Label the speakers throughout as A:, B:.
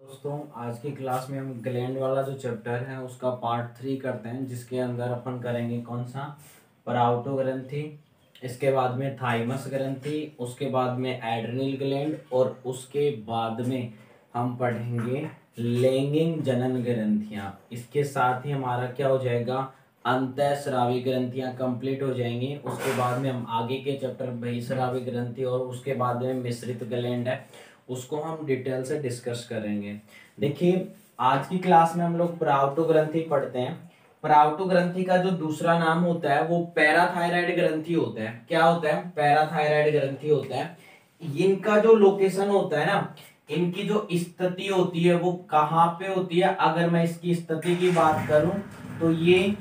A: दोस्तों आज की क्लास में हम ग्लैंड वाला जो चैप्टर है उसका पार्ट 3 करते हैं, जिसके अंदर अपन करेंगे कौन सा पराउटो ग्रंथि, इसके बाद में थाइमस ग्रंथि, उसके बाद में एड्रिनल ग्लैंड और उसके बाद में हम पढ़ेंगे लैंगिक जनन ग्रंथियां। इसके साथ ही हमारा क्या हो जाएगा, अंतःस्रावी ग्रंथियां कंप्लीट हो जाएंगी। उसके बाद में हम आगे के चैप्टर बहिस्रावी ग्रंथि और उसके बाद में मिश्रित ग्लैंड है उसको हम डिटेल से डिस्कस करेंगे। देखिए आज की क्लास में हम लोग पराउटो ग्रंथि पढ़ते हैं। पराउटो ग्रंथि का जो दूसरा नाम होता है वो पैराथायराइड ग्रंथि होता है। क्या होता है? पैराथायराइड ग्रंथि होता है। इनका जो लोकेशन होता है ना, इनकी जो स्थिति होती है वो कहाँ पे होती है? अगर मैं इसकी स्थिति की बात करूं तो ये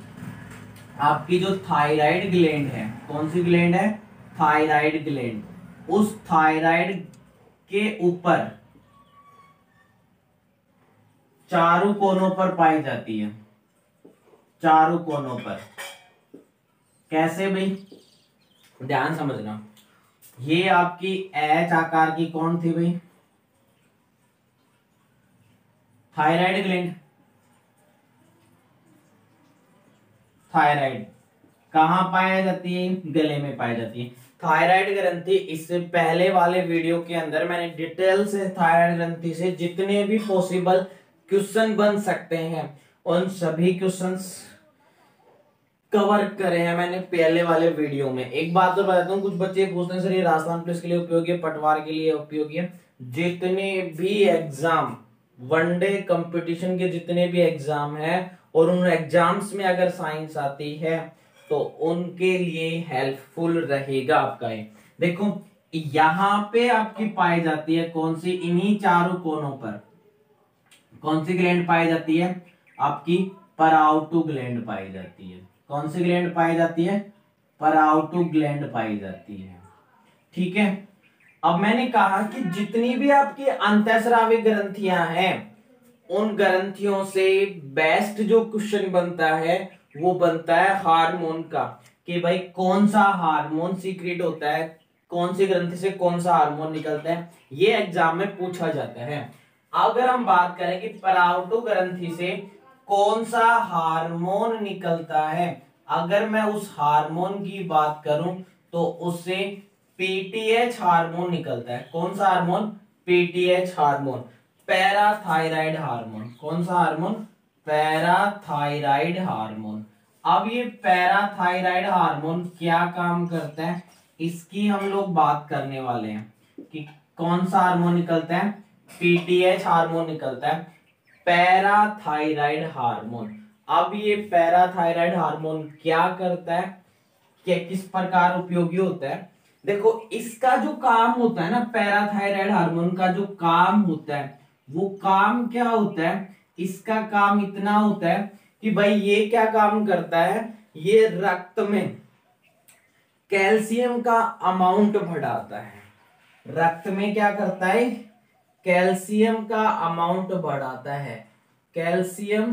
A: आपकी जो थायराइड ग्लैंड है, कौन सी ग्लैंड है? Thyroid gland. उस थायराइड के ऊपर चारों कोनों पर पाई जाती है। चारों कोनों पर कैसे भाई? ध्यान समझना। ये आपकी एच आकार की कौन थी भाई? Thyroid gland. थायराइड कहां पाया जाती है? गले में पाई जाती है थायराइड ग्रंथि। इससे पहले वाले वीडियो के अंदर मैंने डिटेल से थायराइड ग्रंथि से जितने भी पॉसिबल क्वेश्चन बन सकते हैं उन सभी क्वेश्चंस कवर करे हैं मैंने पहले वाले वीडियो में। एक बात तो बताता हूँ, कुछ बच्चे पूछते हैं सर ये राजस्थान पुलिस के लिए उपयोगी है, पटवार के लिए उपयोगी है। जितने भी एग्जाम, वनडे कंपटीशन के जितने भी एग्जाम है और उन एग्जाम्स में अगर साइंस आती है तो उनके लिए हेल्पफुल रहेगा आपका ये। देखो यहाँ पे आपकी पाई जाती है कौन सी? इन्हीं चारों कोनों पर कौन सी ग्लैंड पाई जाती है? आपकी पराउटो ग्लैंड पाई जाती है। कौन सी ग्लैंड पाई जाती है? पराउटो ग्लैंड पाई जाती है। ठीक है। अब मैंने कहा कि जितनी भी आपकी अंतःस्रावी ग्रंथियां हैं उन ग्रंथियों से बेस्ट जो क्वेश्चन बनता है वो बनता है हार्मोन का, कि भाई कौन सा हार्मोन सीक्रेट होता है, कौन सी ग्रंथि से कौन सा हार्मोन निकलता है, ये एग्जाम में पूछा जाता है। अगर हम बात करें कि पराउटो ग्रंथि से कौन सा हार्मोन निकलता है, अगर मैं उस हार्मोन की बात करूं तो उससे पीटीएच हार्मोन निकलता है। कौन सा hormone? PTH hormone, parathyroid hormone. कौन सा हार्मोन? Parathyroid hormone. अब ये पैराथायराइड हार्मोन क्या काम करता है इसकी हम लोग बात करने वाले हैं कि कौन सा हार्मोन निकलता है? पीटीएच हार्मोन निकलता है, पैराथायराइड हार्मोन। अब ये पैराथायराइड हार्मोन क्या करता है, क्या किस प्रकार उपयोगी होता है? देखो इसका जो काम होता है ना, पैराथायराइड हार्मोन का जो काम होता है वो काम क्या होता है? इसका काम इतना होता है कि भाई ये क्या काम करता है, ये रक्त में कैल्शियम का अमाउंट बढ़ाता है। रक्त में क्या करता है? कैल्शियम का अमाउंट बढ़ाता है। कैल्शियम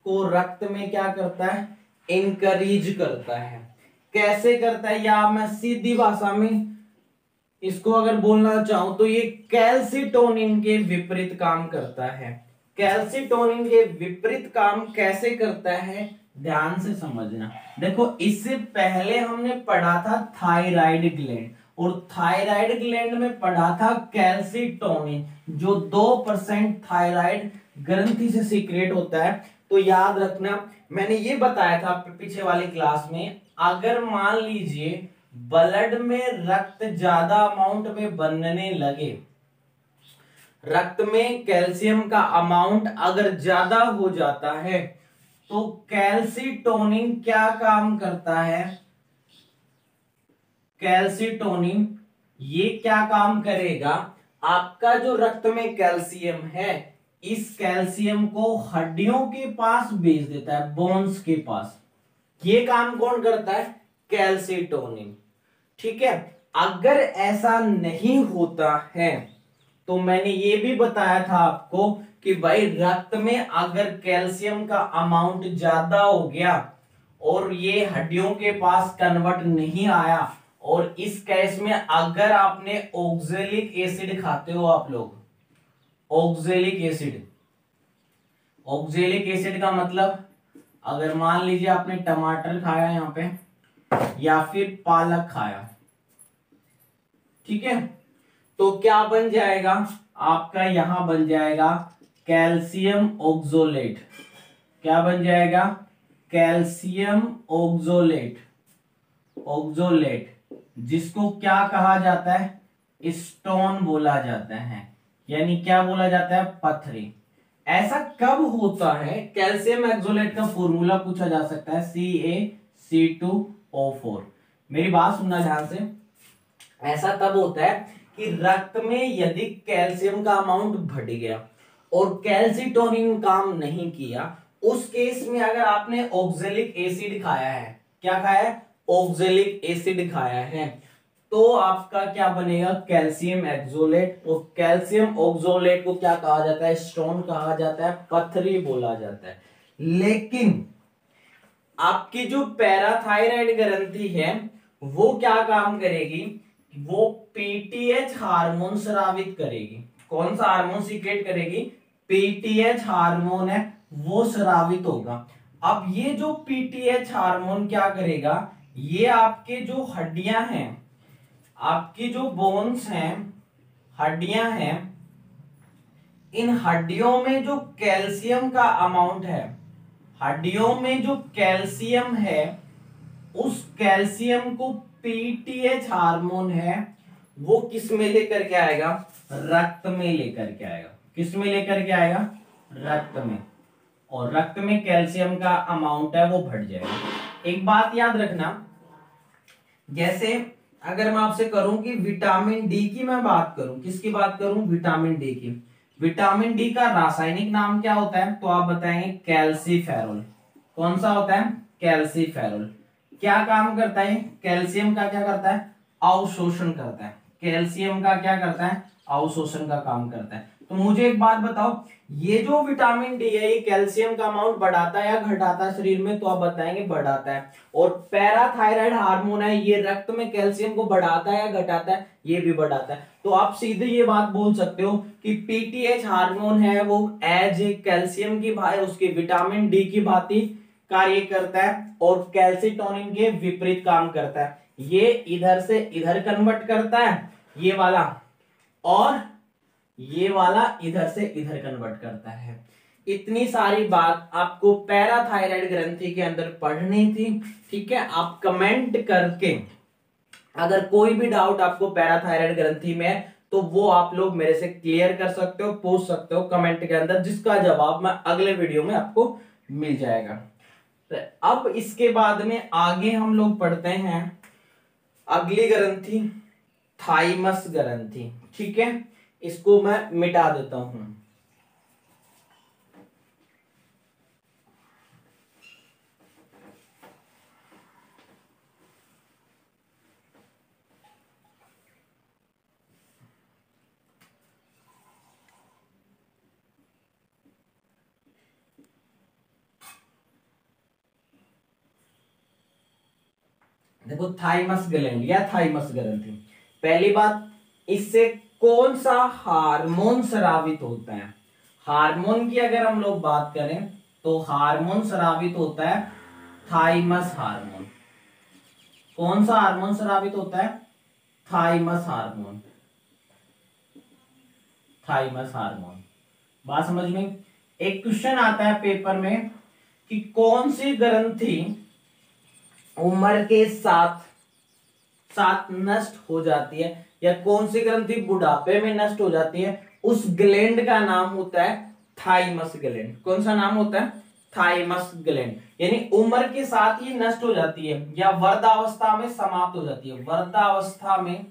A: को रक्त में क्या करता है? इंकरेज करता है। कैसे करता है, या मैं सीधी भाषा में इसको अगर बोलना चाहूं तो ये कैल्सिटोनिन के विपरीत काम करता है। कैल्सिटोनिन के विपरीत काम कैसे करता है, ध्यान से समझना। देखो इससे पहले हमने पढ़ा था थायराइड ग्लैंड, और थायराइड ग्लैंड में पढ़ा था कैल्सिटोनिन जो 2% थायराइड ग्रंथि से सीक्रेट होता है। तो याद रखना, मैंने ये बताया था पीछे वाली क्लास में, अगर मान लीजिए ब्लड में रक्त ज्यादा अमाउंट में बनने लगे, रक्त में कैल्शियम का अमाउंट अगर ज्यादा हो जाता है तो कैल्सिटोनिन क्या काम करता है? कैल्सिटोनिन ये क्या काम करेगा, आपका जो रक्त में कैल्शियम है इस कैल्शियम को हड्डियों के पास भेज देता है, बोन्स के पास। ये काम कौन करता है? कैल्सिटोनिन। ठीक है। अगर ऐसा नहीं होता है तो मैंने ये भी बताया था आपको कि भाई रक्त में अगर कैल्शियम का अमाउंट ज्यादा हो गया और ये हड्डियों के पास कन्वर्ट नहीं आया, और इस केस में अगर आपने ऑक्जेलिक एसिड खाते हो, आप लोग ऑक्जेलिक एसिड। ऑक्जेलिक एसिड का मतलब अगर मान लीजिए आपने टमाटर खाया यहाँ पे या फिर पालक खाया, ठीक है, तो क्या बन जाएगा आपका, यहां बन जाएगा कैल्शियम ऑक्सोलेट। क्या बन जाएगा? कैल्शियम ऑक्सोलेट। ऑक्सोलेट जिसको क्या कहा जाता है? स्टोन बोला जाता है, यानी क्या बोला जाता है? पथरी। ऐसा कब होता है? कैल्शियम ऑक्सोलेट का फॉर्मूला पूछा जा सकता है CaC2O4। मेरी बात सुनना ध्यान से। ऐसा तब होता है कि रक्त में यदि कैल्शियम का अमाउंट बढ़ गया और कैल्सिटोनिन काम नहीं किया, उस केस में अगर आपने ऑक्जेलिक एसिड खाया है, क्या खाया है? ऑक्जेलिक एसिड खाया है, तो आपका क्या बनेगा? कैल्शियम ऑक्सोलेट। और कैल्शियम ऑक्सोलेट को क्या कहा जाता है? स्टोन कहा जाता है, पथरी बोला जाता है। लेकिन आपकी जो पैराथायराइड ग्रंथि है वो क्या काम करेगी? वो पीटीएच हार्मोन स्रावित करेगी। कौन सा हार्मोन सीक्रेट करेगी? पीटीएच हार्मोन है वो स्रावित होगा। अब ये जो पीटीएच हार्मोन क्या करेगा? ये आपके जो हड्डियां हैं, आपकी जो बोन्स हैं, हड्डियां हैं, इन हड्डियों में जो कैल्शियम का अमाउंट है, हड्डियों में जो कैल्शियम है, उस कैल्शियम को पीटीएच हार्मोन है वो किस में लेकर के आएगा? रक्त में लेकर के आएगा। किस में लेकर के आएगा? रक्त में। और रक्त में कैल्शियम का अमाउंट है वो बढ़ जाएगा। एक बात याद रखना, जैसे अगर मैं आपसे करूं कि विटामिन डी की मैं बात करूं, किसकी बात करूं? विटामिन डी की। विटामिन डी का रासायनिक नाम क्या होता है? तो आप बताएंगे कैल्सीफेरॉल। कौन सा होता है? कैल्सीफेरॉल। क्या काम करता है? कैल्शियम का क्या करता है? अवशोषण करता है। कैल्शियम का क्या करता है? अवशोषण का काम करता है। तो मुझे एक बात बताओ, ये जो विटामिन डी है ये कैल्शियम का अमाउंट बढ़ाता है या घटाता है शरीर में? तो आप बताएंगे बढ़ाता है। और पैराथायराइड हार्मोन है ये रक्त में कैल्शियम को बढ़ाता है या घटाता है? ये भी बढ़ाता है। तो आप सीधे ये बात बोल सकते हो कि पीटीएच हार्मोन है वो एज ए कैल्शियम की भांति, उसके विटामिन डी की भांति कार्य करता है और कैल्सिटोनिन के विपरीत काम करता है। ये इधर से इधर कन्वर्ट करता है ये वाला, और ये वाला इधर से इधर कन्वर्ट करता है। इतनी सारी बात आपको पैराथायराइड ग्रंथि के अंदर पढ़नी थी, ठीक है। आप कमेंट करके अगर कोई भी डाउट आपको पैराथायराइड ग्रंथि में है तो वो आप लोग मेरे से क्लियर कर सकते हो, पूछ सकते हो कमेंट के अंदर, जिसका जवाब मैं अगले वीडियो में आपको मिल जाएगा। तो अब इसके बाद में आगे हम लोग पढ़ते हैं अगली ग्रंथि, थाइमस ग्रंथि, ठीक है। इसको मैं मिटा देता हूं। देखो थाइमस ग्लैंड या थाइमस ग्रंथि, पहली बात, इससे कौन सा हार्मोन स्रावित होता है? हार्मोन की अगर हम लोग बात करें तो हार्मोन स्रावित होता है थाइमस हार्मोन। कौन सा हार्मोन स्रावित होता है? Thymus hormone. थाइमस हार्मोन, बात समझ में? एक क्वेश्चन आता है पेपर में कि कौन सी ग्रंथि उम्र के साथ साथ नष्ट हो जाती है, या कौन सी ग्रंथि बुढ़ापे में नष्ट हो जाती है, उस ग्लैंड का नाम होता है थाइमस ग्लैंड। कौन सा नाम होता है? Thymus gland. यानी उम्र के साथ ही नष्ट हो जाती है या वृद्धावस्था में समाप्त हो जाती है। वृद्धावस्था में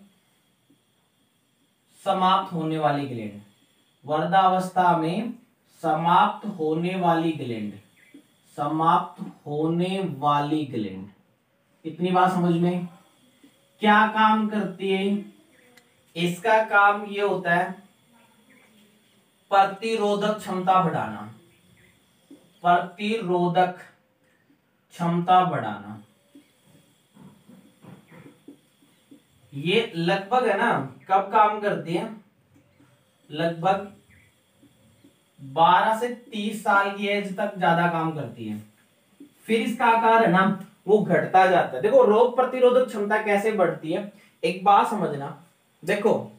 A: समाप्त होने वाली ग्लैंड, वृद्धावस्था में समाप्त होने वाली ग्लैंड, समाप्त होने वाली ग्लैंड। इतनी बात समझ में? क्या काम करती है? इसका काम ये होता है प्रतिरोधक क्षमता बढ़ाना। प्रतिरोधक क्षमता बढ़ाना। ये लगभग है ना, कब काम करती है? लगभग 12 से 30 साल की एज तक ज्यादा काम करती है। फिर इसका आकार है ना वो घटता जाता है। देखो रोग प्रतिरोधक क्षमता कैसे बढ़ती है, एक बात समझना। देखो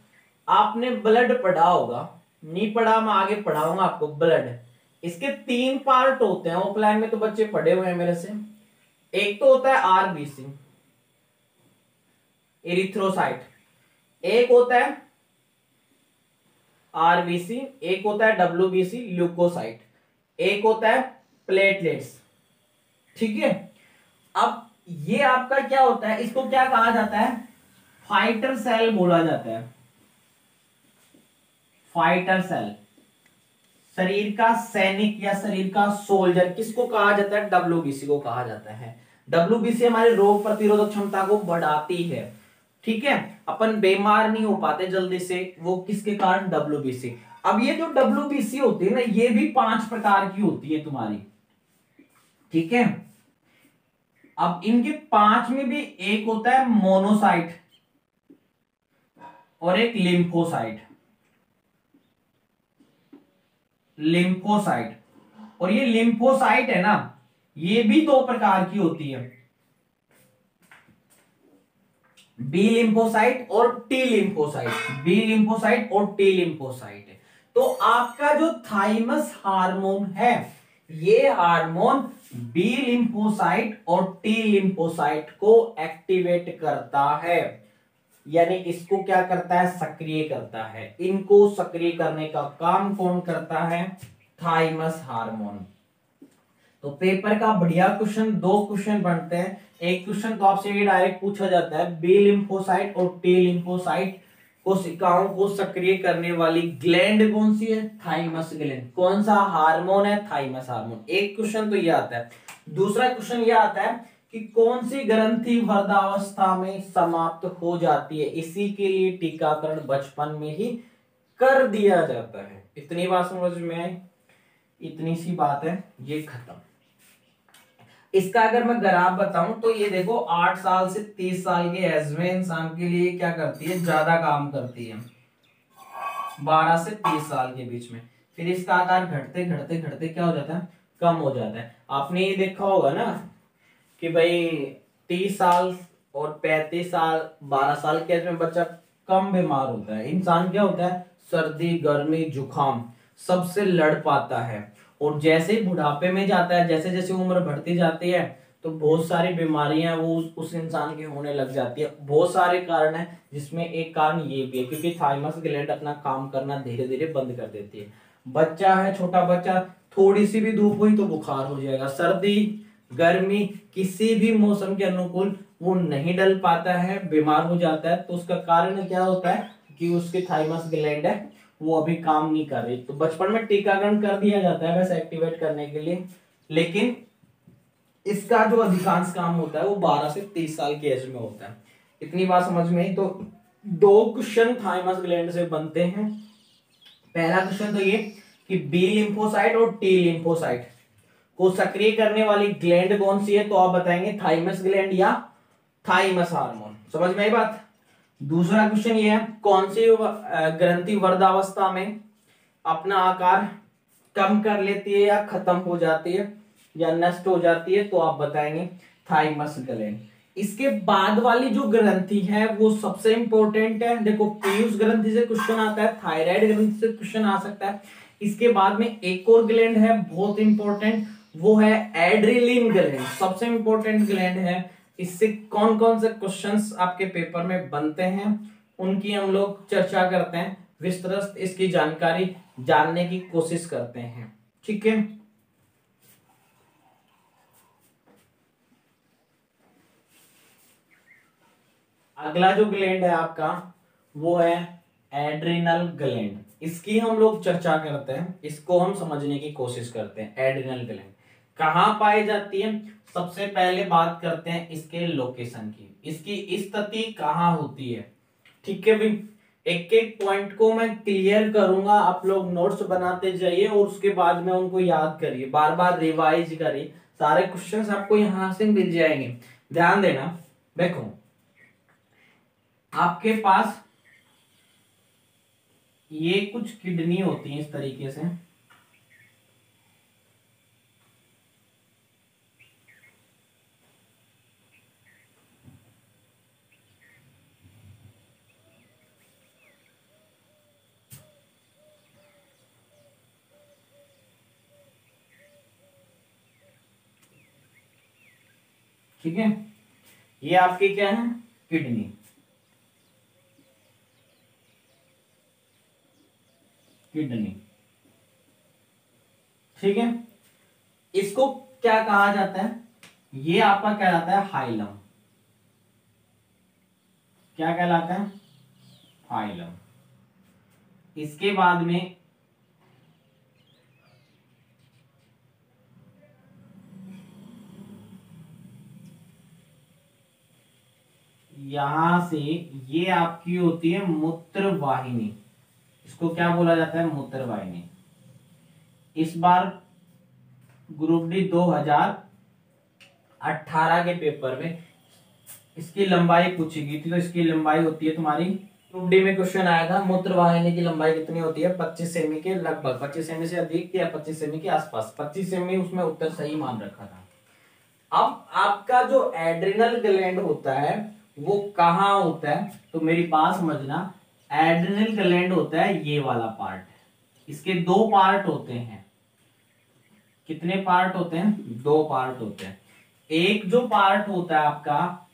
A: आपने ब्लड पढ़ा होगा, नहीं पढ़ा मैं आगे पढ़ाऊंगा आपको। ब्लड इसके 3 पार्ट होते हैं, ऑफलाइन में तो बच्चे पढ़े हुए हैं मेरे से। एक तो होता है आरबीसी एरिथ्रोसाइट, एक होता है आरबीसी, एक होता है डब्ल्यूबीसी ल्यूकोसाइट, एक होता है प्लेटलेट्स। ठीक है, अब ये आपका क्या होता है, इसको क्या कहा जाता है, फाइटर सेल बोला जाता है। फाइटर सेल, शरीर का सैनिक या शरीर का सोल्जर किसको कहा जाता है, डब्ल्यूबीसी को कहा जाता है। डब्ल्यूबीसी हमारे रोग प्रतिरोधक क्षमता को बढ़ाती है। ठीक है, अपन बीमार नहीं हो पाते जल्दी से, वो किसके कारण, डब्ल्यूबीसी। अब ये जो डब्ल्यूबीसी होती है ना, ये भी 5 प्रकार की होती है तुम्हारी। ठीक है, अब इनके 5 में भी एक होता है मोनोसाइट और एक लिम्फोसाइट। लिम्फोसाइट, और ये लिम्फोसाइट है ना, ये भी 2 प्रकार की होती है, बी लिम्फोसाइट और टी लिम्फोसाइट। बी लिम्फोसाइट और टी लिम्फोसाइट है। तो आपका जो थाइमस हार्मोन है, ये हार्मोन बी लिम्फोसाइट और टी लिम्फोसाइट को एक्टिवेट करता है, यानी इसको क्या करता है, सक्रिय करता है। इनको सक्रिय करने का काम कौन करता है, थाइमस हार्मोन। तो पेपर का बढ़िया क्वेश्चन, 2 क्वेश्चन बनते हैं। एक क्वेश्चन तो आपसे ये डायरेक्ट पूछा जाता है, बी लिम्फोसाइट और टी लिम्फोसाइट कोशिकाओं को सक्रिय करने वाली ग्लैंड कौन सी है, थाइमस ग्लैंड। कौन सा हार्मोन है, थाइमस हार्मोन। एक क्वेश्चन तो ये आता है। दूसरा क्वेश्चन ये आता है कि कौन सी ग्रंथि वृद्धावस्था में समाप्त हो जाती है, इसी के लिए टीकाकरण बचपन में ही कर दिया जाता है। इतनी बात समझ में आई, इतनी सी बात है, ये खत्म। इसका अगर मैं ग्राफ बताऊं तो ये देखो 8 साल से 30 साल के एज में इंसान के लिए क्या करती है, ज्यादा काम करती है 12 से 30 साल के बीच में। फिर इसका आकार घटते घटते घटते क्या हो जाता है, कम हो जाता है। आपने ये देखा होगा ना कि भाई 30 साल और 35 साल 12 साल के एज में बच्चा कम बीमार होता है। इंसान क्या होता है, सर्दी गर्मी जुकाम सबसे लड़ पाता है। और जैसे ही बुढ़ापे में जाता है, जैसे जैसे उम्र बढ़ती जाती है, तो बहुत सारी बीमारियां वो उस इंसान की होने लग जाती है। बहुत सारे कारण है, जिसमें एक कारण ये भी है क्योंकि थाइमस ग्लैंड अपना काम करना धीरे धीरे बंद कर देती है। बच्चा है, छोटा बच्चा, थोड़ी सी भी धूप हुई तो बुखार हो जाएगा। सर्दी गर्मी किसी भी मौसम के अनुकूल वो नहीं डल पाता है, बीमार हो जाता है। तो उसका कारण क्या होता है कि उसके थाइमस ग्लैंड है वो अभी काम नहीं कर रही। तो बचपन में टीकाकरण कर दिया जाता है वैसे एक्टिवेट करने के लिए, लेकिन इसका जो अधिकांश काम होता है वो 12 से 30 साल की एज में होता है। इतनी बात समझ में आई। तो 2 क्वेश्चन थाइमस ग्लैंड से बनते हैं। पहला क्वेश्चन तो ये कि बी लिम्फोसाइट और टी लिम्फोसाइट को सक्रिय करने वाली ग्लैंड कौन सी है, तो आप बताएंगे थाइमस ग्लैंड या थाइमस हार्मोन। समझ में आई बात। दूसरा क्वेश्चन ये है, कौन सी ग्रंथि वृद्धावस्था में अपना आकार कम कर लेती है या खत्म हो जाती है या नष्ट हो जाती है, तो आप बताएंगे थाइमस ग्लैंड। इसके बाद वाली जो ग्रंथि है वो सबसे इंपॉर्टेंट है। देखो पीयूष ग्रंथि से क्वेश्चन आता है, थायराइड ग्रंथि से क्वेश्चन आ सकता है। इसके बाद में एक और ग्लैंड है बहुत इंपॉर्टेंट, वो है एड्रिलिन ग्लैंड, सबसे इंपॉर्टेंट ग्लैंड है। इससे कौन कौन से क्वेश्चंस आपके पेपर में बनते हैं उनकी हम लोग चर्चा करते हैं, विस्तृत इसकी जानकारी जानने की कोशिश करते हैं। ठीक है, अगला जो ग्लैंड है आपका वो है एड्रिनल ग्लैंड। इसकी हम लोग चर्चा करते हैं, इसको हम समझने की कोशिश करते हैं। एड्रिनल ग्लैंड कहां पाई जाती है, सबसे पहले बात करते हैं इसके लोकेशन की, इसकी स्थिति कहां होती है। ठीक है भाई, एक एक पॉइंट को मैं क्लियर करूंगा, आप लोग नोट्स बनाते जाइए और उसके बाद में उनको याद करिए, बार बार रिवाइज करिए। सारे क्वेश्चंस आपको यहां से मिल जाएंगे। ध्यान देना, देखो आपके पास ये कुछ किडनी होती है इस तरीके से, ठीक है, ये आपकी क्या है, किडनी। किडनी, ठीक है। इसको क्या कहा जाता है, ये आपका कहलाता है हाइलम। क्या कहलाता है, हाइलम। इसके बाद में यहां से ये आपकी होती है मूत्र वाहिनी। इसको क्या बोला जाता है, मूत्र वाहिनी। इस बार ग्रुप डी 2018 के पेपर में इसकी लंबाई पूछी गई थी, तो इसकी लंबाई होती है तुम्हारी, ग्रुप डी में क्वेश्चन आया था मूत्र वाहिनी की लंबाई कितनी होती है, 25 सेमी के लगभग, 25 सेमी से अधिक या 25 सेमी के आसपास, 25 सेमी उसमें उत्तर सही मान रखा था। अब आपका जो एड्रिनल ग्लैंड होता है वो कहाँ होता है, तो मेरी बात समझना, एड्रिनल ग्लैंड होता है ये वाला पार्ट। इसके दो पार्ट होते हैं। कितने पार्ट होते हैं, दो पार्ट होते हैं। एक जो पार्ट होता है आपका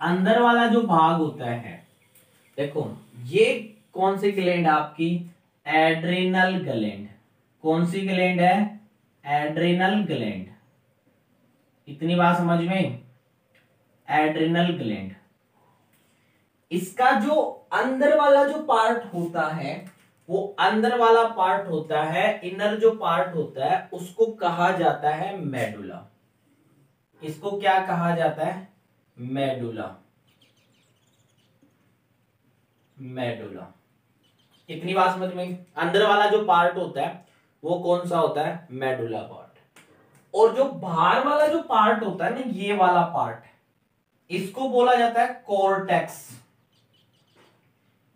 A: अंदर वाला जो भाग होता है, देखो ये कौन सी ग्लैंड आपकी, एड्रिनल ग्लैंड। कौन सी ग्लैंड है, एड्रिनल ग्लैंड। इतनी बात समझ में, एड्रिनल ग्लैंड। इसका जो अंदर वाला जो पार्ट होता है, वो अंदर वाला पार्ट होता है, इनर जो पार्ट होता है उसको कहा जाता है मेडुला। इसको क्या कहा जाता है, मेडुला। मेडुला, इतनी बात समझ में। अंदर वाला जो पार्ट होता है वो कौन सा होता है, मेडुला पार्ट। और जो बाहर वाला जो पार्ट होता है ना, ये वाला पार्ट, इसको बोला जाता है कोर्टेक्स,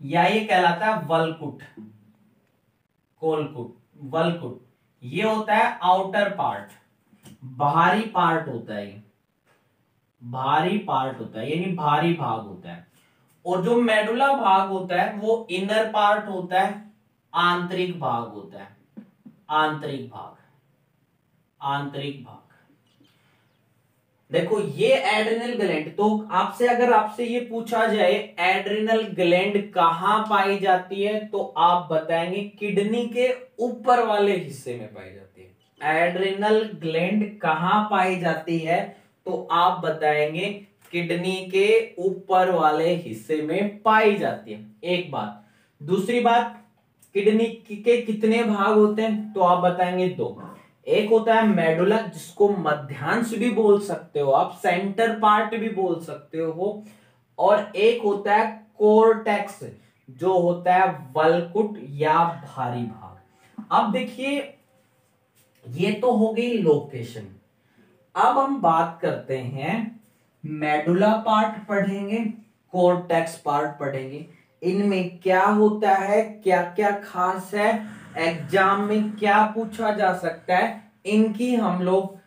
A: या ये कहलाता है वल्कुट। कोलकुट, वल्कुट, ये होता है आउटर पार्ट, बाहरी पार्ट होता है, भारी पार्ट होता है, यानी भारी भाग होता है। और जो मेडुला भाग होता है वो इनर पार्ट होता है, आंतरिक भाग होता है, आंतरिक भाग, आंतरिक भाग। देखो ये एड्रिनल ग्लैंड, तो आपसे अगर आपसे ये पूछा जाए एड्रिनल ग्लैंड कहां पाई जाती है, तो आप बताएंगे किडनी के ऊपर वाले हिस्से में पाई जाती है। एड्रिनल ग्लैंड कहां पाई जाती है, तो आप बताएंगे किडनी के ऊपर वाले हिस्से में पाई जाती है। एक बात। दूसरी बात, किडनी के कितने भाग होते हैं, तो आप बताएंगे दो। एक होता है मेडुला, जिसको मध्यांश भी बोल सकते हो आप, सेंटर पार्ट भी बोल सकते हो, और एक होता है कोर्टेक्स, जो होता है वल्कुट या भारी भाग। अब देखिए ये तो हो गई लोकेशन। अब हम बात करते हैं, मेडुला पार्ट पढ़ेंगे, कोर्टेक्स पार्ट पढ़ेंगे, इनमें क्या होता है, क्या क्या खास है, एग्जाम में क्या पूछा जा सकता है, इनकी हम लोग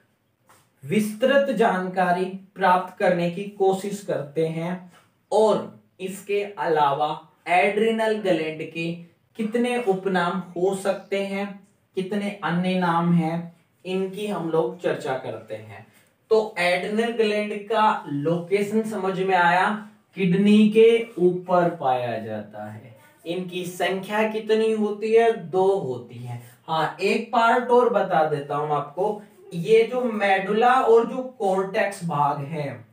A: विस्तृत जानकारी प्राप्त करने की कोशिश करते हैं। और इसके अलावा एड्रिनल ग्लैंड के कितने उपनाम हो सकते हैं, कितने अन्य नाम हैं, इनकी हम लोग चर्चा करते हैं। तो एड्रिनल ग्लैंड का लोकेशन समझ में आया, किडनी के ऊपर पाया जाता है। इनकी संख्या कितनी होती है, दो होती है। हाँ, एक पार्ट और बता देता हूं आपको, ये जो मेडुला और जो कोर्टेक्स भाग है,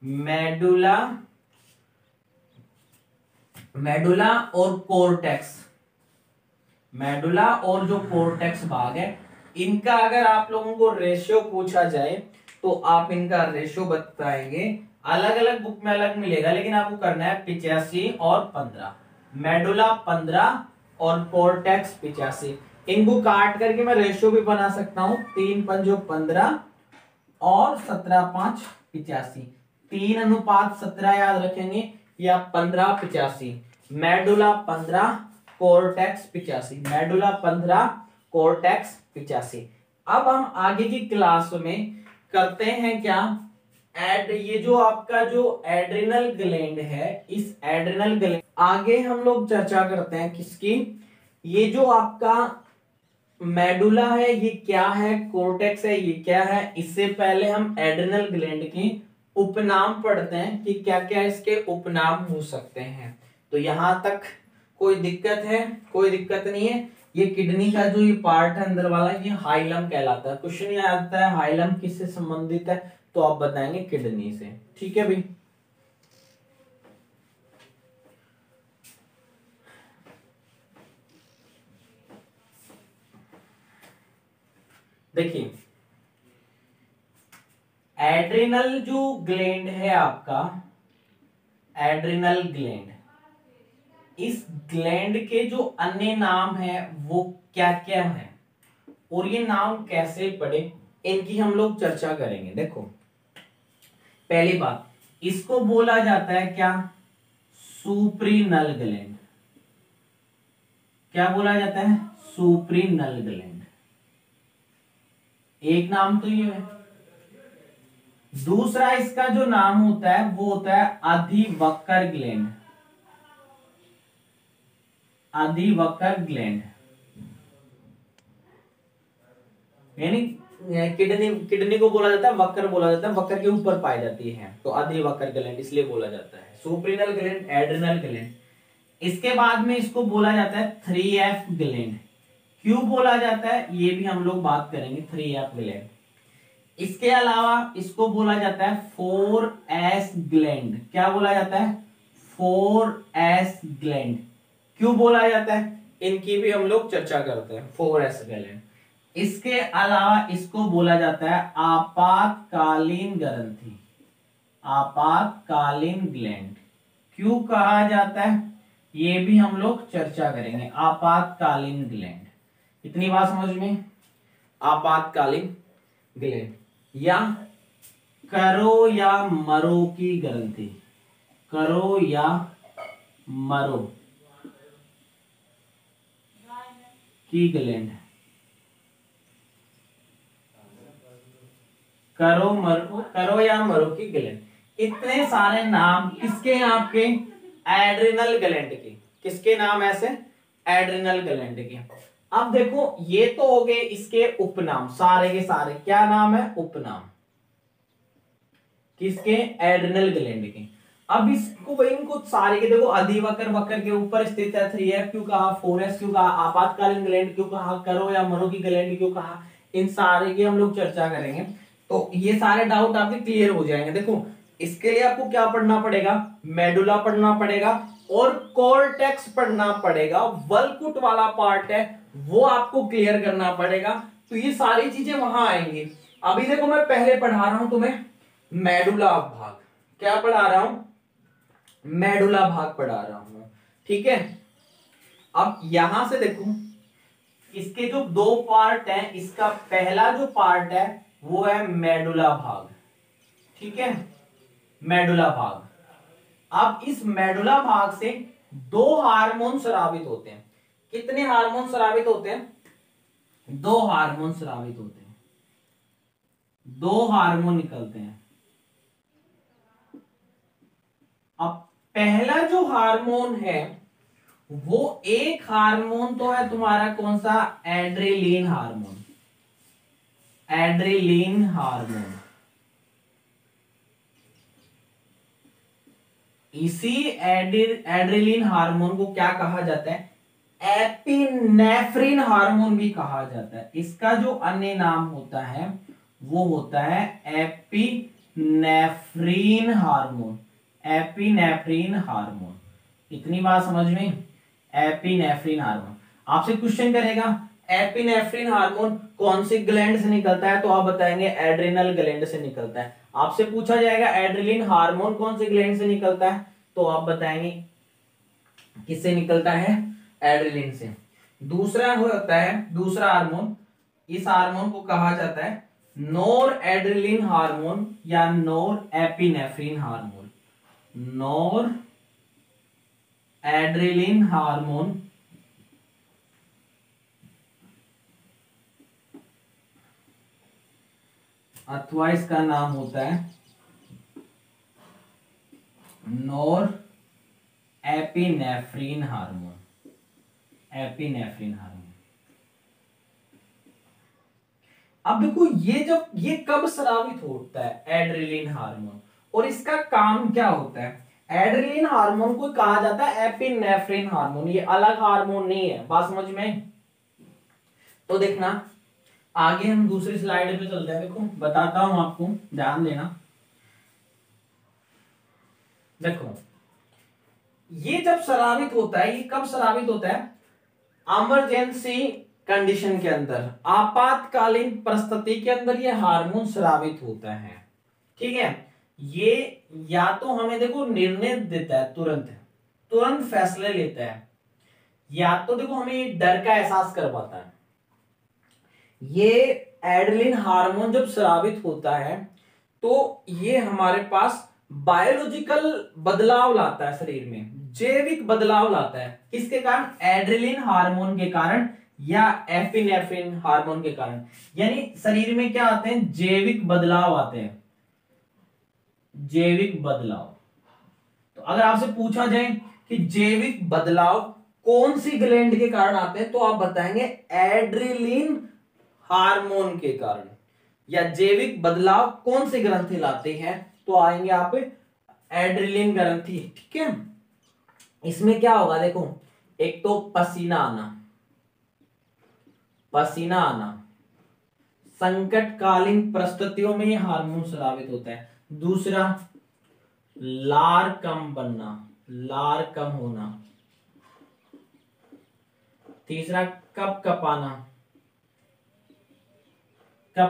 A: मेडुला, मेडुला और कोर्टेक्स, मेडुला और जो कोर्टेक्स भाग है, इनका अगर आप लोगों को रेशियो पूछा जाए तो आप इनका रेशियो बताएंगे। अलग अलग बुक में अलग मिलेगा, लेकिन आपको करना है 85 और 15। मेडुला 15 और कोर्टेक्स 85। इनको काट करके मैं रेशियो भी बना सकता हूं, 3 पंजो 15 और 17 5 85, 3:17 याद रखेंगे, या 15 85। Medulla 15, cortex 85, medulla 15, cortex 85। अब हम आगे की क्लास में करते हैं क्या, ये जो आपका जो एड्रिनल ग्लैंड है, इस एड्रिनल ग्लैंड आगे हम लोग चर्चा करते हैं किसकी, ये जो आपका मेडुला है ये क्या है, कोर्टेक्स है ये क्या है, इससे पहले हम एड्रिनल ग्लैंड के उपनाम पढ़ते हैं कि क्या क्या इसके उपनाम हो सकते हैं। तो यहां तक कोई दिक्कत है? कोई दिक्कत नहीं है। ये किडनी का जो ये पार्ट है अंदर वाला, ये हाइलम कहलाता है। क्वेश्चन ये आता है हाइलम किससे संबंधित है, तो आप बताएंगे किडनी से। ठीक है भाई। देखिए एड्रिनल जो ग्लैंड है आपका, एड्रिनल ग्लैंड, इस ग्लैंड के जो अन्य नाम है वो क्या क्या है और ये नाम कैसे पढ़े, इनकी हम लोग चर्चा करेंगे। देखो पहली बात, इसको बोला जाता है क्या, सुप्रीनल ग्लैंड। क्या बोला जाता है, सुप्रीनल ग्लैंड। एक नाम तो ये है। दूसरा इसका जो नाम होता है वो होता है अधिवक्र ग्लैंड। अधिवक्र ग्लैंड यानी किडनी, किडनी को बोला जाता है वक्र, बोला जाता है वक्र के ऊपर पाई जाती है, तो अधिवक्र ग्लैंड इसलिए बोला जाता है। सुप्रीनल ग्लैंड, एड्रिनल ग्लैंड। इसके बाद में इसको बोला जाता है 3F ग्लैंड। क्यों बोला जाता है ये भी हम लोग बात करेंगे, 3F ग्लैंड। इसके अलावा इसको बोला जाता है 4S ग्लैंड। क्या बोला जाता है, 4S ग्लैंड। क्यों बोला जाता है, इनकी भी हम लोग चर्चा करते हैं, 4S ग्लैंड। इसके अलावा इसको बोला जाता है आपातकालीन ग्रंथि, आपातकालीन ग्लैंड। क्यों कहा जाता है ये भी हम लोग चर्चा करेंगे, आपातकालीन ग्लैंड। इतनी बात समझ में, आपातकालीन ग्लैंड। या करो या मरो की ग्रंथि, करो या मरो की ग्लैंड। करो मरो, करो या मरो की ग्लैंड। इतने सारे नाम किसके, आपके एड्रिनल ग्लैंड के। किसके नाम ऐसे, एड्रिनल ग्लैंड के। अब देखो ये तो हो गए इसके उपनाम, सारे के सारे क्या नाम है, उपनाम किसके, एड्रिनल ग्लैंड के। अब इसको भाई इनको सारे के देखो, अधिवक्र वक्र के ऊपर स्थित है, 3F क्यों कहा, 4S क्यों कहा, आपातकालीन ग्लैंड क्यों कहा, करो या मरो की ग्लैंड क्यों कहा, इन सारे की हम लोग चर्चा करेंगे। तो ये सारे डाउट आपके क्लियर हो जाएंगे। देखो इसके लिए आपको क्या पढ़ना पड़ेगा, मेडुला पढ़ना पड़ेगा और कोर्टेक्स पढ़ना पड़ेगा। वल्कुट वाला पार्ट है वो आपको क्लियर करना पड़ेगा। तो ये सारी चीजें वहां आएंगी। अभी देखो मैं पहले पढ़ा रहा हूं तुम्हें मेडुला भाग। क्या पढ़ा रहा हूं, मेडुला भाग पढ़ा रहा हूं। ठीक है, अब यहां से देखो इसके जो दो पार्ट हैं, इसका पहला जो पार्ट है वो है मेडुला भाग। ठीक है, मेडुला भाग। अब इस मेडुला भाग से दो हार्मोन स्रावित होते हैं। कितने हार्मोन स्रावित होते हैं, दो हार्मोन स्रावित होते हैं, दो हार्मोन निकलते हैं। अब पहला जो हार्मोन है वो एक हार्मोन तो है तुम्हारा कौन सा, एड्रेलिन हार्मोन, एड्रेलिन हार्मोन। इसी एड्रेलिन हार्मोन को क्या कहा जाता है, एपिनेफ्रिन हार्मोन भी कहा जाता है। इसका जो अन्य नाम होता है वो होता है एपिनेफ्रिन हार्मोन, एपिनेफ्रिन हार्मोन। इतनी बात समझ में, एपिनेफ्रिन हार्मोन। आपसे क्वेश्चन करेगा एपिनेफ्रिन हार्मोन कौन सी ग्लैंड से निकलता है, तो आप बताएंगे एड्रिनल ग्लैंड से निकलता है। आपसे पूछा जाएगा एड्रिलिन हार्मोन कौन सी ग्लैंड से निकलता है, तो आप बताएंगे किससे निकलता है, एड्रिलिन से। दूसरा होता है, दूसरा हार्मोन, इस हार्मोन को कहा जाता है नोर एड्रिलिन हार्मोन या नोर एपिनेफ्रिन हार्मोन। नोर एड्रिलिन हार्मोन अथवा इसका नाम होता है नोर एपिनेफ्रिन हार्मोन, एपिनेफ्रिन हार्मोन। अब देखो ये कब स्रावित होता है एड्रेनलिन हार्मोन, और इसका काम क्या होता है। एड्रेनलिन हार्मोन को कहा जाता है एपिनेफ्रिन हार्मोन, ये अलग हार्मोन नहीं है, बात समझ में। तो देखना आगे हम दूसरी स्लाइड पे चलते हैं, देखो बताता हूं आपको, ध्यान देना। देखो ये जब स्रावित होता है, ये कब स्रावित होता है, इमरजेंसी कंडीशन के अंदर, आपातकालीन परिस्थिति के अंदर ये हार्मोन स्रावित होता है। ठीक है, ये या तो हमें देखो निर्णय देता है, तुरंत फैसले लेता है, या तो देखो हमें डर का एहसास करवाता है। ये एड्रेनलिन हार्मोन जब स्रावित होता है तो ये हमारे पास बायोलॉजिकल बदलाव लाता है शरीर में, जैविक बदलाव लाता है। किसके कारण, एड्रेनलिन हार्मोन के कारण या एपिनेफ्रिन हार्मोन के कारण। यानी शरीर में क्या आते हैं, जैविक बदलाव आते हैं, जैविक बदलाव। तो अगर आपसे पूछा जाए कि जैविक बदलाव कौन सी ग्लैंड के कारण आते हैं, तो आप बताएंगे एड्रेनलिन हार्मोन के कारण। या जैविक बदलाव कौन सी ग्रंथि लाते हैं, तो आएंगे आप एड्रेनलिन ग्रंथि। ठीक है, इसमें क्या होगा देखो, एक तो पसीना आना, संकटकालीन परिस्थितियों में यह हार्मोन स्रावित होता है। दूसरा लार कम होना। तीसरा कप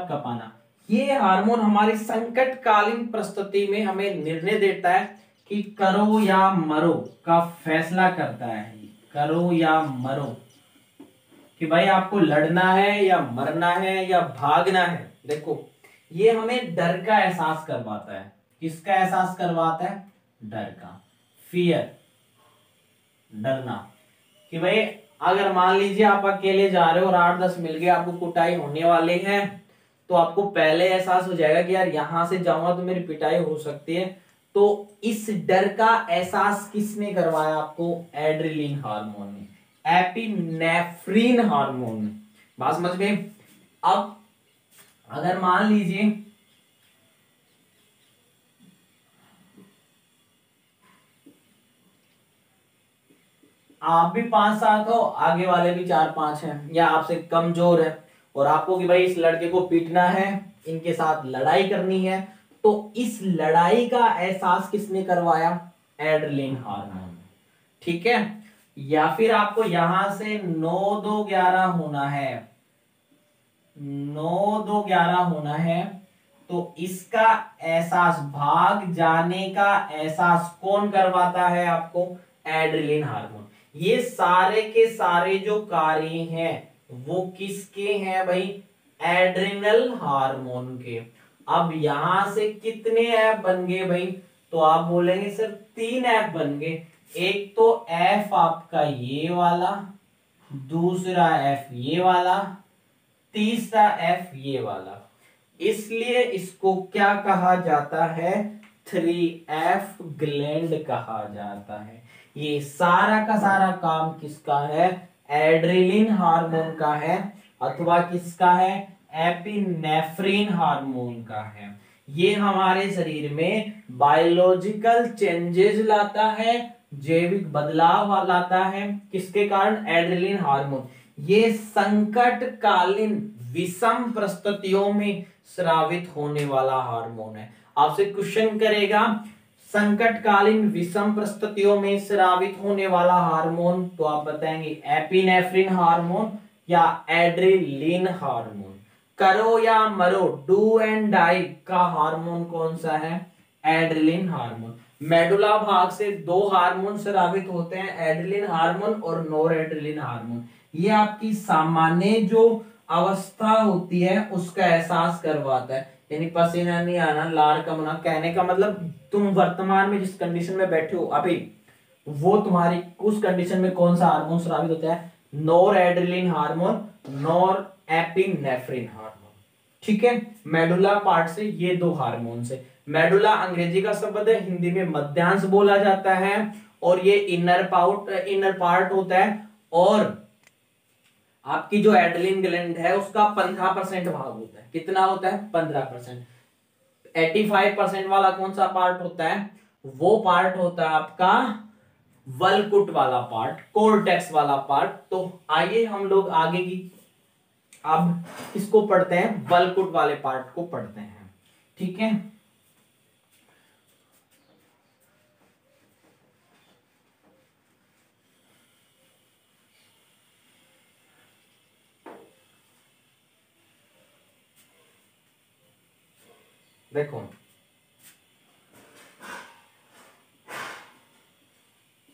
A: कपाना। ये हार्मोन हमारी संकटकालीन परिस्थिति में हमें निर्णय देता है कि करो या मरो का फैसला करता है। करो या मरो, कि भाई आपको लड़ना है या मरना है या भागना है। देखो ये हमें डर का एहसास करवाता है। किसका एहसास करवाता है, डर का, फियर, डरना। कि भाई अगर मान लीजिए आप अकेले जा रहे हो और 8-10 मिल गए, आपको कुटाई होने वाले हैं, तो आपको पहले एहसास हो जाएगा कि यार यहां से जाऊंगा तो मेरी पिटाई हो सकती है। तो इस डर का एहसास किसने करवाया आपको, एड्रेनलिन हार्मोन ने, एपिनेफ्रिन हार्मोन ने। बात समझ में। अब अगर मान लीजिए आप भी 5-7 हो, आगे वाले भी 4-5 हैं, या आपसे कमजोर है, और आपको कि भाई इस लड़के को पीटना है, इनके साथ लड़ाई करनी है, तो इस लड़ाई का एहसास किसने करवाया, एड्रेनलिन हार्मोन। ठीक है, या फिर आपको यहां से 9-2-11 होना है, 9-2-11 होना है, तो इसका एहसास, भाग जाने का एहसास कौन करवाता है आपको, एड्रेनलिन हार्मोन। ये सारे के सारे जो कार्य हैं वो किसके हैं भाई, एड्रेनल हार्मोन के। अब यहां से कितने एफ बन गए भाई, तो आप बोलेंगे सर 3 एफ बन गए। एक तो एफ आपका ये वाला, दूसरा एफ ये वाला, तीसरा एफ ये वाला। इसलिए इसको क्या कहा जाता है, 3F ग्लैंड कहा जाता है। ये सारा का सारा काम किसका है, एड्रेनलिन हार्मोन का है, अथवा किसका है, एपिनेफ्रिन हार्मोन का है। ये हमारे शरीर में बायोलॉजिकल चेंजेस लाता है, जैविक बदलाव लाता है। किसके कारण, एड्रेनलिन हार्मोन। ये संकटकालीन विषम परिस्थितियों में स्रावित होने वाला हार्मोन है। आपसे क्वेश्चन करेगा संकटकालीन विषम परिस्थितियों में स्रावित होने वाला हार्मोन, तो आप बताएंगे एपिनेफ्रिन हार्मोन या एड्रेनलिन हार्मोन। करो या मरो, डू एंड डाई का हार्मोन कौन सा है, एड्रेनलिन हार्मोन। मेडुला भाग से 2 हार्मोन स्रावित होते हैं, एड्रेनलिन हार्मोन और नॉरएड्रेनलिन हार्मोन। ये आपकी सामान्य जो अवस्था होती है उसका एहसास करवाता है। यानी पसीना नहीं आना, लार कम होना, कहने का मतलब तुम वर्तमान में जिस कंडीशन में बैठे हो अभी, वो तुम्हारी उस कंडीशन में कौन सा हार्मोन स्रावित होता है, नॉरएड्रेनलिन हार्मोन, नॉरएपिनेफ्रिन हार्मोन। ठीक है, मेडुला पार्ट से ये 2 हार्मोन से। मेडुला अंग्रेजी का शब्द है, हिंदी में मध्यांश बोला जाता है, और ये इनर पार्ट होता है। और आपकी जो एड्रेनलिन ग्लैंड है उसका 15% भाग होता है। कितना होता है? 15%। 85% वाला कौन सा पार्ट होता है? वो पार्ट होता है आपका वल्कुट वाला पार्ट, कोर्टेक्स वाला पार्ट। तो आइए हम लोग आगे की अब इसको पढ़ते हैं, वल्कुट वाले पार्ट को पढ़ते हैं। ठीक है, देखो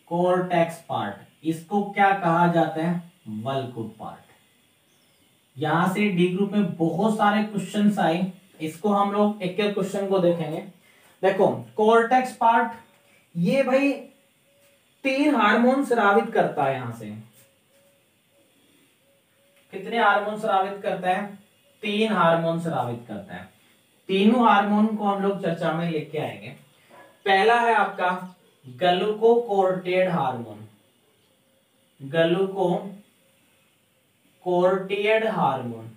A: कोर्टेक्स पार्ट, इसको क्या कहा जाता है? वल्कुट पार्ट। यहां से डी ग्रुप में बहुत सारे क्वेश्चंस आए, इसको हम लोग एक एक क्वेश्चन को देखेंगे। देखो कोर्टेक्स पार्ट, ये भाई 3 हार्मोन स्रावित करता है। यहां से कितने हार्मोन स्रावित करता है? 3 हार्मोन स्रावित करता है। तीनों हार्मोन को हम लोग चर्चा में लेके आएंगे। पहला है आपका ग्लूकोकोर्टिएड हार्मोन, ग्लूकोकोर्टिएड हार्मोन,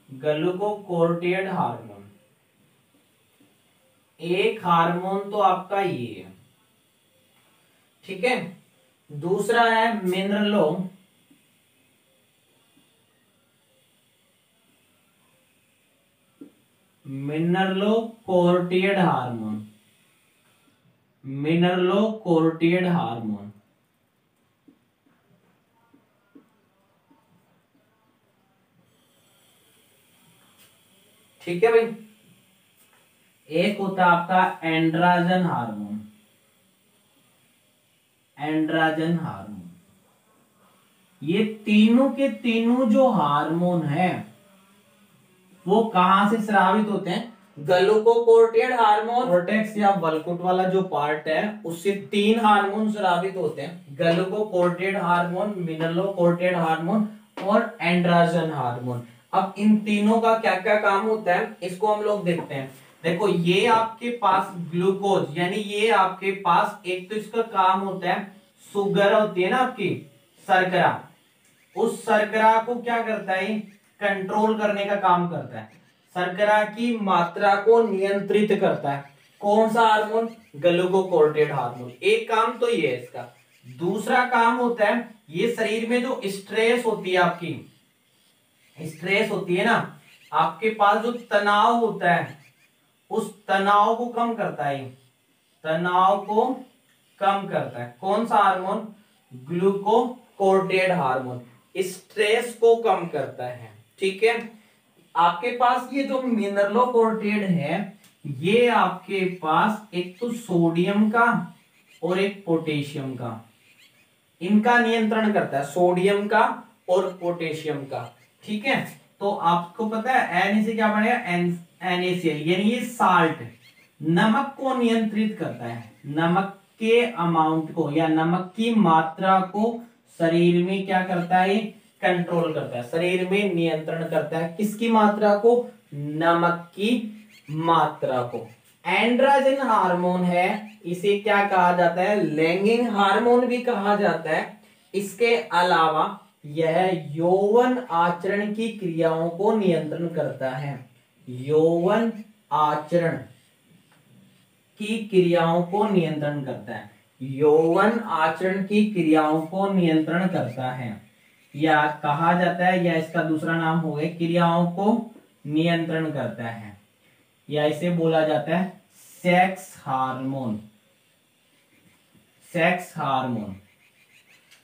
A: ग्लूकोकोर्टिएड हार्मोन। एक हार्मोन तो आपका ये है, ठीक है। दूसरा है मिनरलोकोर्टिएड हार्मोन, मिनरलोकोर्टिएड हार्मोन। ठीक है भाई। एक होता है आपका एंड्राजन हार्मोन, एंड्राजन हार्मोन। ये तीनों के तीनों जो हार्मोन है वो कहां से स्रावित होते हैं? ग्लूकोकोर्टिएड हार्मोन, कोर्टेक्स या वल्कुट वाला जो पार्ट है उससे 3 हार्मोन स्रावित होते हैं, ग्लूकोकोर्टिएड हार्मोन, मिनरलोकोर्टिएड हार्मोन और एंड्राजन हार्मोन। अब इन तीनों का क्या क्या काम होता है इसको हम लोग देखते हैं। देखो ये आपके पास ग्लूकोज, यानी ये आपके पास एक तो इसका काम होता है, शुगर होती है ना आपकी, शर्करा, उस शर्करा को क्या करता है? कंट्रोल करने का काम करता है, शर्करा की मात्रा को नियंत्रित करता है। कौन सा हार्मोन? ग्लूकोकोर्टिएड हार्मोन। एक काम तो ये है इसका। दूसरा काम होता है, ये शरीर में जो स्ट्रेस होती है आपकी, स्ट्रेस होती है ना, आपके पास जो तनाव होता है उस तनाव को कम करता है, तनाव को कम करता है। कौन सा हार्मोन? ग्लूकोकोर्टिएड हार्मोन स्ट्रेस को कम करता है। ठीक है। आपके पास ये जो मिनरलोकोर्टिएड है, ये आपके पास एक तो सोडियम का और एक पोटेशियम का, इनका नियंत्रण करता है, सोडियम का और पोटेशियम का। ठीक है। तो आपको पता है एन से क्या बनेगा? NaCl, यानी ये साल्ट, नमक को नियंत्रित करता है, नमक के अमाउंट को या नमक की मात्रा को शरीर में क्या करता है? कंट्रोल करता है, शरीर में नियंत्रण करता है। किसकी मात्रा को? नमक की मात्रा को। एंड्रोजन हार्मोन है, इसे क्या कहा जाता है? लैंगिक हार्मोन भी कहा जाता है। इसके अलावा यह यौवन आचरण की क्रियाओं को नियंत्रण करता है, यौवन आचरण की क्रियाओं को नियंत्रण करता है, यौवन आचरण की क्रियाओं को नियंत्रण करता है, या कहा जाता है, या इसका दूसरा नाम हो गया क्रियाओं को नियंत्रण करता है, या इसे बोला जाता है सेक्स हार्मोन, सेक्स हार्मोन।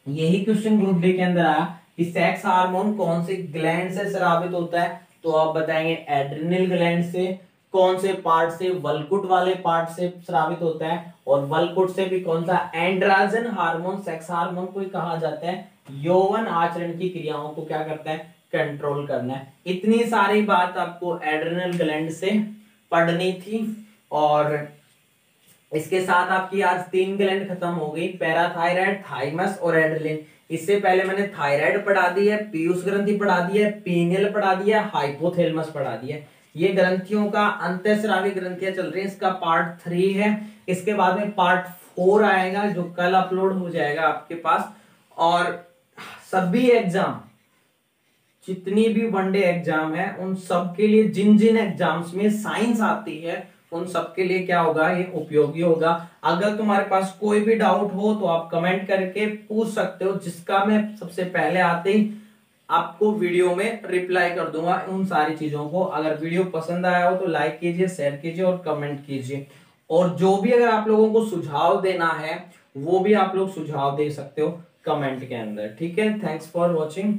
A: यही क्वेश्चन ग्रुप डी के अंदर आया कि सेक्स हार्मोन कौन से ग्लैंड से स्रावित होता है, तो आप बताएंगे एड्रिनल ग्लैंड से। कौन से पार्ट से? वल्कुट वाले पार्ट से स्रावित होता है। और वल्कुट से भी कौन सा? एंड्रोजन हार्मोन, सेक्स हार्मोन को कहा जाता है यौवन आचरण की क्रियाओं को क्या करता है? कंट्रोल करना है। इतनी सारी बात आपको एड्रिनल ग्लैंड से पढ़नी थी। और इसके साथ आपकी आज 3 ग्लैंड खत्म हो गई, पैराथायराइड, थाइमस और एड्रिनल। इससे पहले मैंने थायराइड पढ़ा दी है, पीयूष ग्रंथि पढ़ा दी है, पीनियल पढ़ा दिया, हाइपोथैलेमस पढ़ा दिया। ये ग्रंथियों का अंतःस्रावी ग्रंथियां चल रही है, इसका पार्ट 3 है। इसके बाद में पार्ट 4 आएगा जो कल अपलोड हो जाएगा आपके पास। और सभी एग्जाम, जितनी भी वनडे एग्जाम है उन सब के लिए, जिन जिन एग्जाम्स में साइंस आती है उन सब के लिए क्या होगा, ये उपयोगी होगा। अगर तुम्हारे पास कोई भी डाउट हो तो आप कमेंट करके पूछ सकते हो, जिसका मैं सबसे पहले आते ही आपको वीडियो में रिप्लाई कर दूंगा उन सारी चीजों को। अगर वीडियो पसंद आया हो तो लाइक कीजिए, शेयर कीजिए और कमेंट कीजिए। और जो भी अगर आप लोगों को सुझाव देना है वो भी आप लोग सुझाव दे सकते हो कमेंट के अंदर। ठीक है, थैंक्स फॉर वॉचिंग।